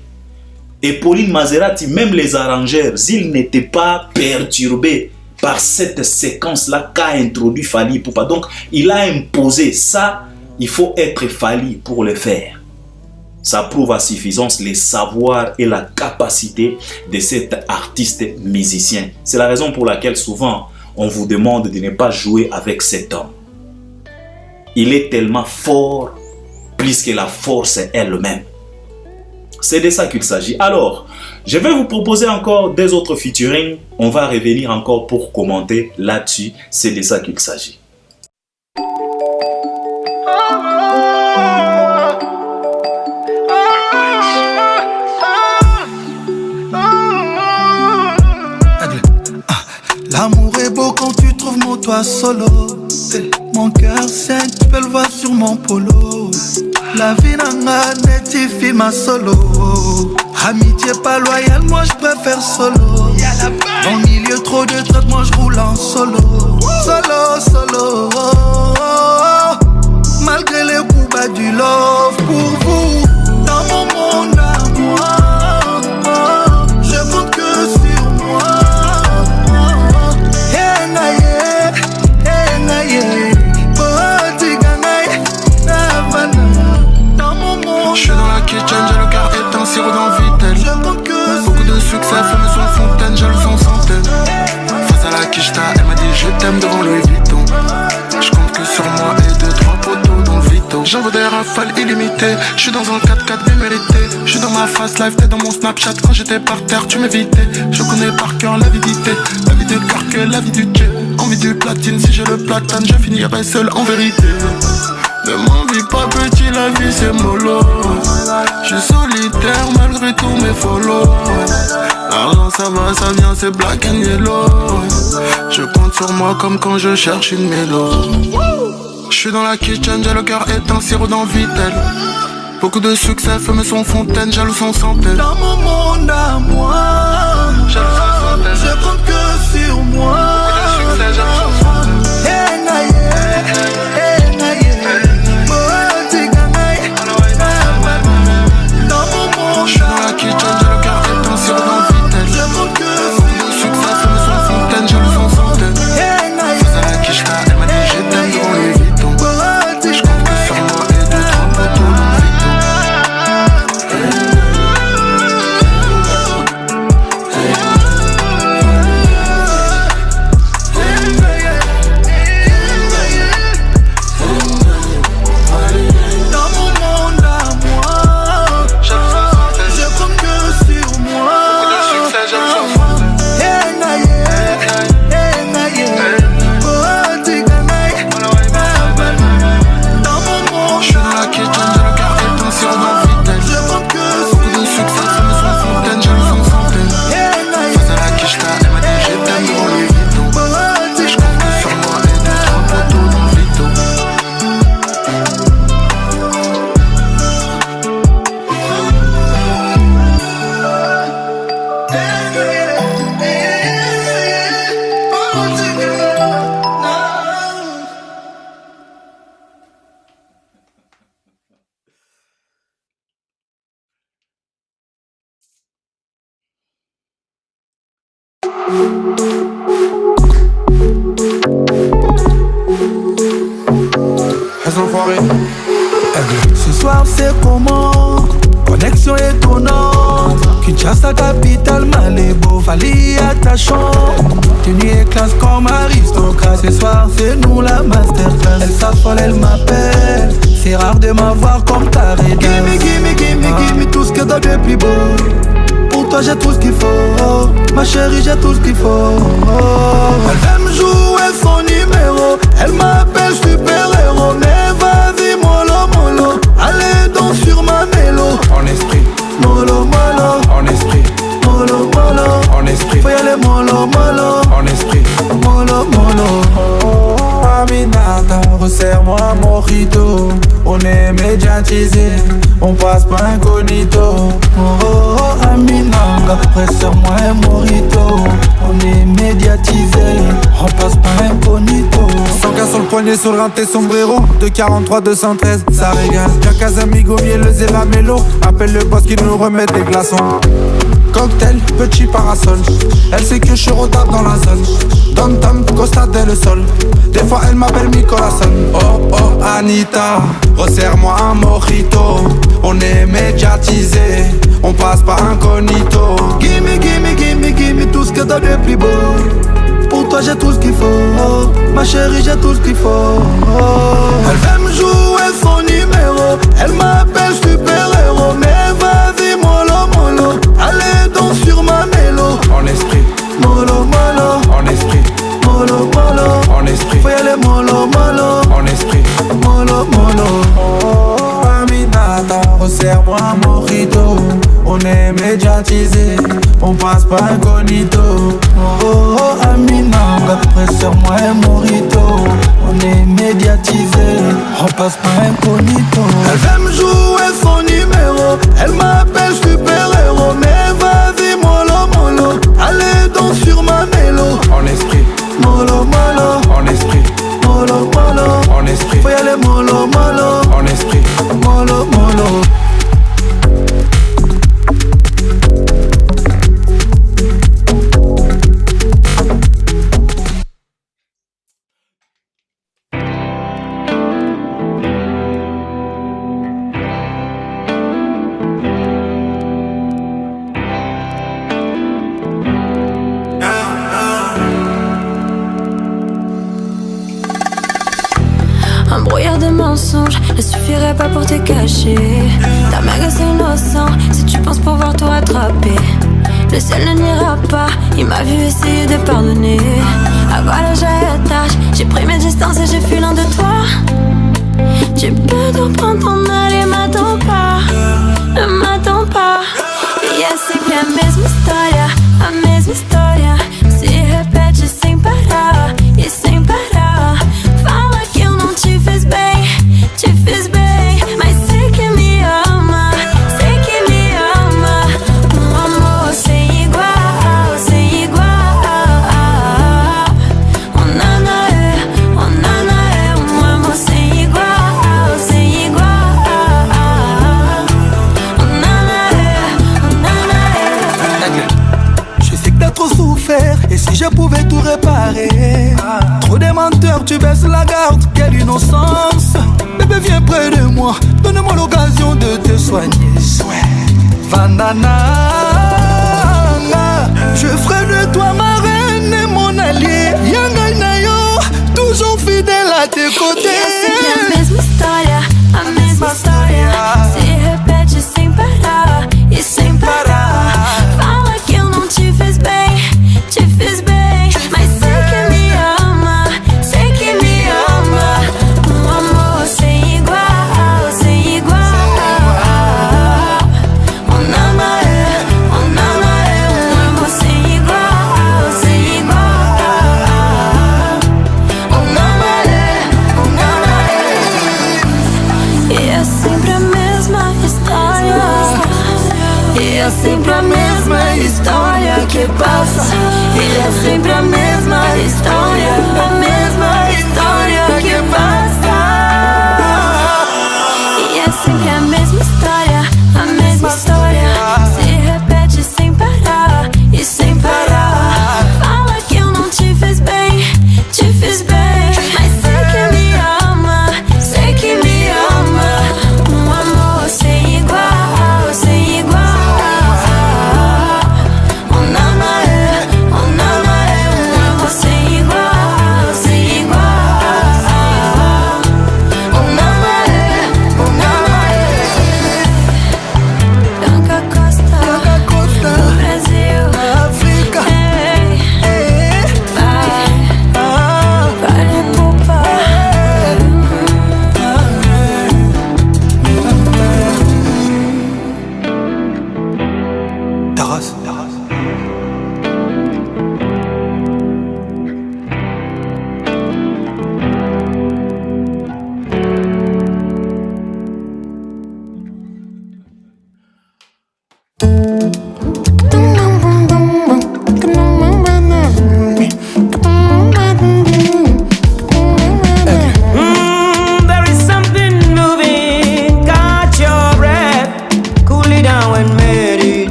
Et Pauline Maserati, même les arrangeurs, ils n'étaient pas perturbés par cette séquence-là qu'a introduit Fally Ipupa. Donc, il a imposé ça. Il faut être Fally pour le faire. Ça prouve à suffisance les savoirs et la capacité de cet artiste musicien. C'est la raison pour laquelle souvent on vous demande de ne pas jouer avec cet homme. Il est tellement fort, plus que la force elle-même. C'est de ça qu'il s'agit. Alors, je vais vous proposer encore des autres featuring. On va revenir encore pour commenter là-dessus. C'est de ça qu'il s'agit. L'amour est beau quand tu trouves mon toit solo. Mon cœur saigne, tu peux le voir sur mon polo. La vie n'a netifie ma solo. Amitié pas loyale, moi je préfère solo. Dans le milieu trop de traite, moi je roule en solo. Solo. Malgré les coups bas du love pour vous. Dans mon monde à moi, je compte que sur moi. Je suis dans la kitchen, j'ai le cœur éteint, sirop dans Vitel. Beaucoup de succès, fumé sur fontaine, jaloux en centaines. Face à la quicheta, elle m'a dit je t'aime devant Louis Vuitton. Je compte que sur moi et 2-3 poteaux dans le Vito. J'envoie des rafales illimitées, je suis dans un 4x4 bien mérité. Je suis dans ma fast life, t'es dans mon Snapchat. Quand j'étais par terre, tu m'évitais. Je connais par cœur l'avidité, la vie de cœur que la vie du jet. Envie du platine, si j'ai le platane, je finirai seul en vérité. Ne m'envie pas petit, la vie c'est mollo. Je suis solitaire malgré tous mes follow. L'argent ça va, ça vient, c'est black and yellow. Je compte sur moi comme quand je cherche une mélo. Je suis dans la kitchen, j'ai le cœur éteint, sirop dans Vitel. Beaucoup de succès, fumé son fontaine, jaloux sans centaine. Dans mon monde à moi, je compte que sur moi. Beaucoup de succès, jaloux sans centaine. Je suis dans la kitchen, j'ai le cœur éteint, sirop dans Vitel. Beaucoup de succès, fumé son fontaine, jaloux sans centaine. Face à la quicheta, elle m'a dit je t'aime devant Louis Vuitton. Je compte que sur moi et 2-3 poteaux dans le Vito. Ce soir c'est comment? Connexion étonnante. Kinshasa capitale, Malébo, Fally attachant. Tenue et classe comme aristocrate. Ce soir c'est nous la masterclass. Elle s'affole, elle m'appelle. C'est rare de m'avoir comme taré. Gimme tout ce que t'as de plus beau. Pour toi j'ai tout ce qu'il faut. Ma chérie j'ai tout ce qu'il faut. Elle aime jouer son numéro. Elle m'appelle super-héros. Mais vas-y mollo mollo. Allez donc sur ma mélo. En esprit, Mollo mollo. en esprit, Mollo mollo. en esprit, Faut y aller mollo mollo. en esprit. Mollo mollo. Oh, Aminata, resserre-moi un mojito. On est médiatisé, on passe pas incognito. Oh oh oh Aminanga, resserre-moi un mojito. On est médiatisé, on passe pas incognito. 100K sur le poignet, sur le rinté sombrero. 243, 213, ça régale. Jacques amigo, miel, le zéramelo. Appelle le boss qui nous remet des glaçons. Cocktail, petit parasol. Elle sait que je suis retard dans la zone. Dom-tom, Costa del Sol. Des fois elle m'appelle Micolason. Oh oh Anita, resserre-moi un mojito. On est médiatisé, on passe pas incognito. Gimme, gimme, gimme, gimme tout ce que t'as de plus beau. Pour toi j'ai tout ce qu'il faut. Ma chérie j'ai tout ce qu'il faut. Elle veut me jouer son numéro. Elle m'appelle super-héros. Mais vas-y mollo mollo. Allez donc sur ma mélo. En esprit mollo mollo. En esprit mollo mollo. En esprit faut y aller mollo mollo. En esprit mollo mollo. Oh Aminata, resserre-moi un mojito. On est médiatisé, on passe pas incognito. Oh oh oh Aminata, resserre-moi un mojito. On est médiatisé, on passe pas incognito. Elle veut me jouer son numéro. Elle m'appelle super-héros. Mais vas-y mollo mollo. Allez donc sur ma mélo. En esprit mollo mollo. En esprit mollo mollo. En esprit faut y aller mollo mollo. En esprit mollo mollo. Un brouillard de mensonges ne suffirait pas pour te cacher. Ta mague c'est innocent si tu penses pouvoir tout rattraper. Le ciel ne n'ira pas, il m'a vu essayer de pardonner. À quoi le j'attache, j'ai pris mes distances et j'ai fui loin de toi. Tu peux tout prendre ton mal et m'attends pas. Ne m'attends pas. E é sempre a mesma história, a mesma história. Se repete sem parar e sem parar. Fala que eu não te fiz bem, mas sei que me ama, sei que me ama. Amor sem igual, sem igual. Oh nana é, amor sem igual, sem igual. Oh nana é. Je sais que t'as trop souffert. Et si je pouvais tout réparer. Trop des menteurs, tu baisses la garde. Quelle innocence. Bébé viens près de moi. Donne-moi l'occasion de te soigner. Vandana, je ferai de toi ma reine et mon allié. Yanga Nayo, toujours fidèle à tes côtés. E é sempre a mesma história, a mesma história. Se repete sem parar e sem parar. Fala que eu não te fiz bem, mas sei que me ama, sei que me ama. Amor sem igual, sem igual. Oh nana é, amor sem igual, sem igual. Oh nana é. E é sempre a mesma história. E é sempre a mesma história que passa. E é sempre a mesma história, a mesma história que passa. E é sempre a mesma história, a mesma história. Se repete sem parar e sem parar. Fala que eu não te fiz bem, mas sei que me ama, sei que me ama. Amor sem igual, sem igual. Oh nana é,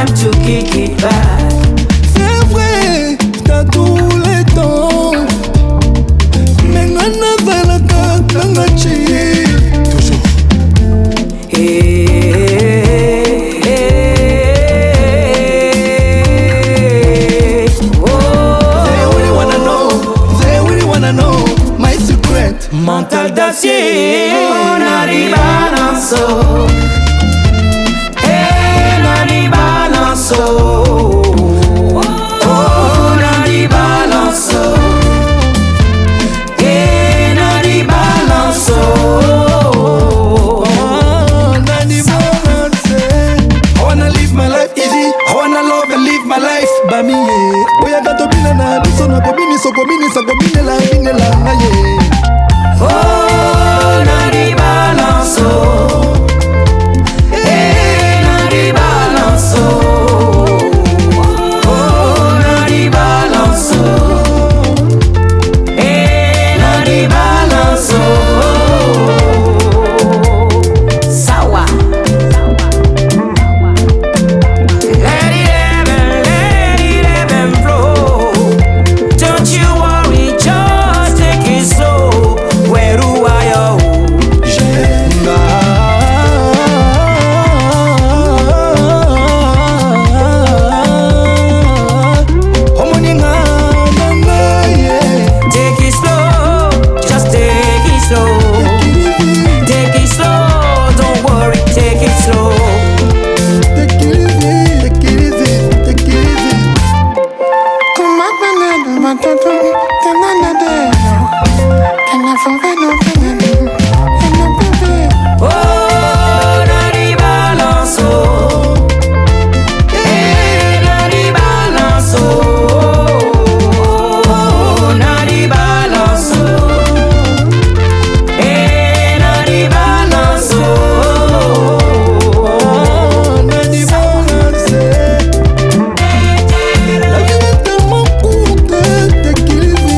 time to kick it back. C'est vrai, t'as tous les temps. Mais on avait la tête dans la cheese. Toujours. Mental d'acier, on arrive à l'enso. On arrive à l'enso. On arrive à l'enso. On arrive à l'enso. I wanna live my life easy. I wanna love and live my life. Bami ye. Oya gato bina na biso na komini so komini sa komini la bine la na ye. On arrive à l'enso. On arrive à l'enso. On arrive à l'enso. On arrive à l'enso. Sawa. Let it ebb and flow. Don't you worry, just take it slow. Where do I go? Take it slow, just take it slow. Take it slow, don't worry, take it slow. Take it easy, take it easy, take it easy. On arrive à l'enso. On arrive à l'enso. On arrive à l'enso. On arrive à l'enso. On a dit bon, c'est. La vie est tellement courte, take it easy.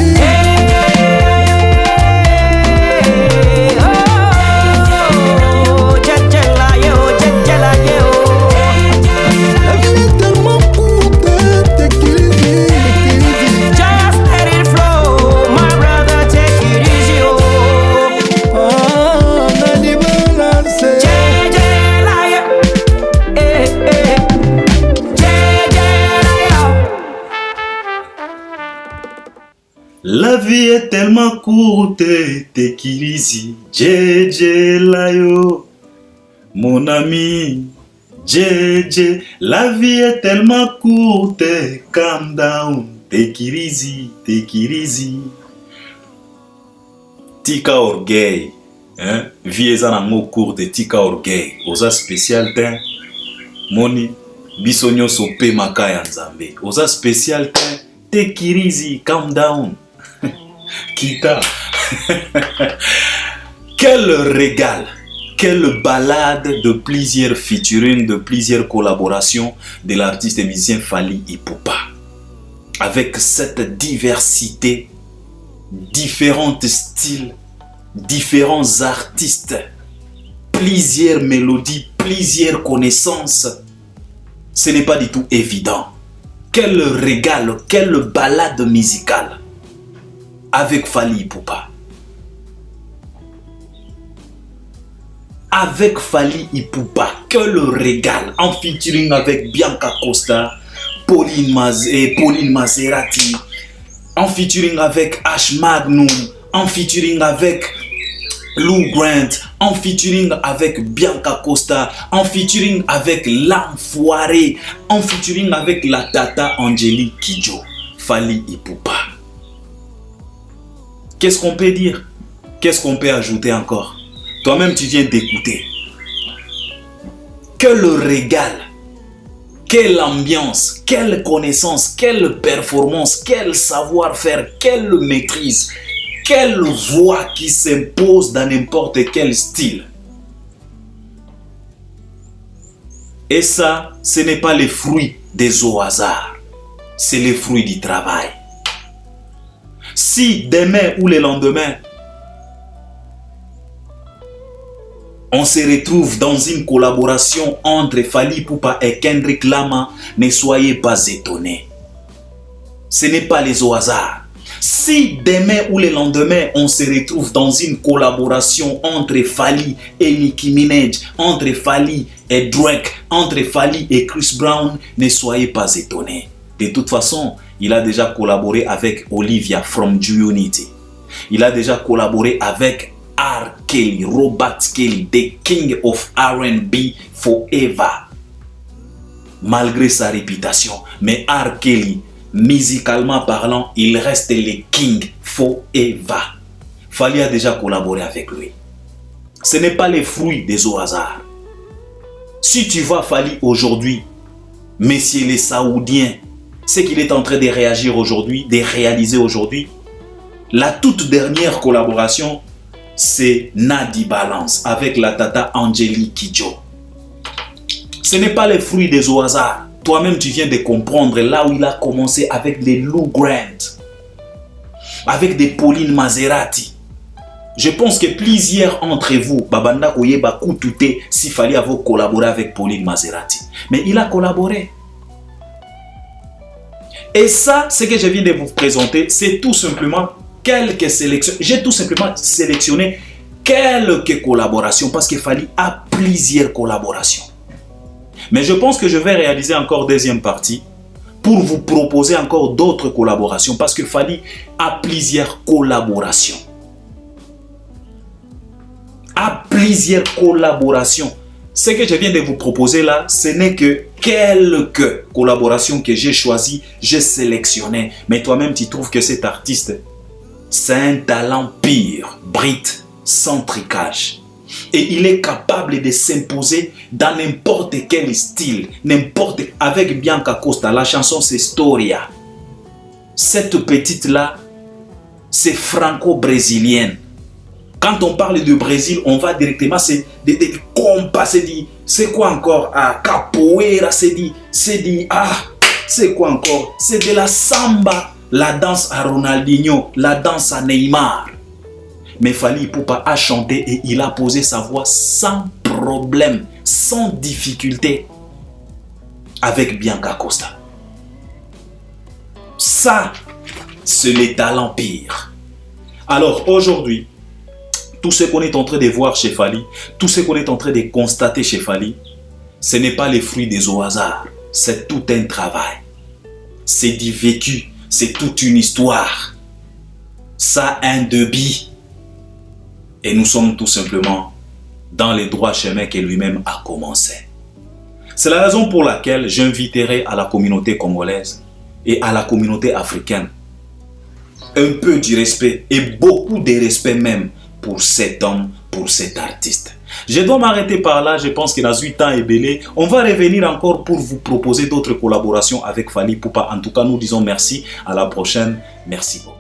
La vie est tellement courte, take it easy, take it easy. Just let it flow, my brother, take it easy, oh. On a dit bon, c'est. La vie est tellement courte, take it easy. JJ Layo, mon ami. JJ, la vie est tellement courte, calm down, take it easy, take it easy. Tika orgueil, hein? Vie est en mot courte, tika orgueil. Osa spécial ten, moni, bisonyo sope makaya nzambe. Osa spécial ten, take it easy, calm down. Kita. Quel régal, quelle balade de plusieurs featuring, de plusieurs collaborations de l'artiste et musicien Fally Ipupa. Avec cette diversité, différents styles, différents artistes, plusieurs mélodies, plusieurs connaissances. Ce n'est pas du tout évident. Quel régal, quelle balade musicale avec Fally Ipupa. Avec Fally Ipupa, quel régal, en featuring avec Bianca Costa, Pauline Maserati, en featuring avec Ash Magnum, en featuring avec Lou Grant, en featuring avec Bianca Costa, en featuring avec L'Enfoiré, en featuring avec la Tata Angélique Kidjo, Fally Ipupa. Qu'est-ce qu'on peut dire? Qu'est-ce qu'on peut ajouter encore? Toi-même, tu viens d'écouter. Quel régal, quelle ambiance, quelle connaissance, quelle performance, quel savoir-faire, quelle maîtrise, quelle voix qui s'impose dans n'importe quel style. Et ça, ce n'est pas les fruits des au hasard, c'est les fruits du travail. Si demain ou le lendemain, On se retrouve dans une collaboration entre Fally Ipupa et Kendrick Lamar. Ne soyez pas étonnés. Ce n'est pas les au hasard. Si demain ou le lendemain, on se retrouve dans une collaboration entre Fally et Nicki Minaj, entre Fally et Drake, entre Fally et Chris Brown, ne soyez pas étonnés. De toute façon, il a déjà collaboré avec Olivia from Unity. Il a déjà collaboré avec R. Kelly, Robert Kelly, the King of R&B forever. Malgré sa réputation, mais R. Kelly, musicalement parlant, il reste le King forever. Fally a déjà collaboré avec lui. Ce n'est pas les fruits des au hasard. Si tu vois Fally aujourd'hui, messieurs les Saoudiens, ce qu'il est en train de réagir aujourd'hui, de réaliser aujourd'hui, la toute dernière collaboration, c'est Nadi Balance avec la tata Angélique Kidjo. Ce n'est pas les fruits des au hasard. Toi-même, tu viens de comprendre là où il a commencé avec des Lou Grant, avec des Pauline Maserati. Je pense que plusieurs d'entre vous, Babanda Koyeba Koutouté, s'il fallait avoir collaboré avec Pauline Maserati. Mais il a collaboré. Et ça, ce que je viens de vous présenter, c'est tout simplement quelques sélections. J'ai tout simplement sélectionné quelques collaborations parce qu'il fallait à plusieurs collaborations. Mais je pense que je vais réaliser encore deuxième partie pour vous proposer encore d'autres collaborations parce qu'il fallait à plusieurs collaborations. À plusieurs collaborations. Ce que je viens de vous proposer là, ce n'est que quelques collaborations que j'ai choisies, j'ai sélectionnées. Mais toi-même, tu trouves que cet artiste, c'est un talent pur, brut, sans tricage. Et il est capable de s'imposer dans n'importe quel style, avec Bianca Costa. La chanson, c'est Storia. Cette petite-là, c'est franco-brésilienne. Quand on parle du Brésil, on va directement, c'est des compas, c'est quoi encore? Ah, capoeira, c'est quoi encore? C'est de la samba, la danse à Ronaldinho, la danse à Neymar. Mais Fally Ipupa a chanté et il a posé sa voix sans problème, sans difficulté, avec Bianca Costa. Ça, c'est le talent pire. Alors aujourd'hui, tout ce qu'on est en train de voir chez Fally, tout ce qu'on est en train de constater chez Fally, ce n'est pas les fruits des au hasard. C'est tout un travail. C'est du vécu. C'est toute une histoire. Ça a un débit. Et nous sommes tout simplement dans les droits chemins que lui-même a commencé. C'est la raison pour laquelle j'inviterai à la communauté congolaise et à la communauté africaine un peu du respect et beaucoup de respect même pour cet homme, pour cet artiste. Je dois m'arrêter par là, je pense que dans 8 ans est belé. On va revenir encore pour vous proposer d'autres collaborations avec Fally Ipupa. En tout cas, nous disons merci, à la prochaine, merci beaucoup.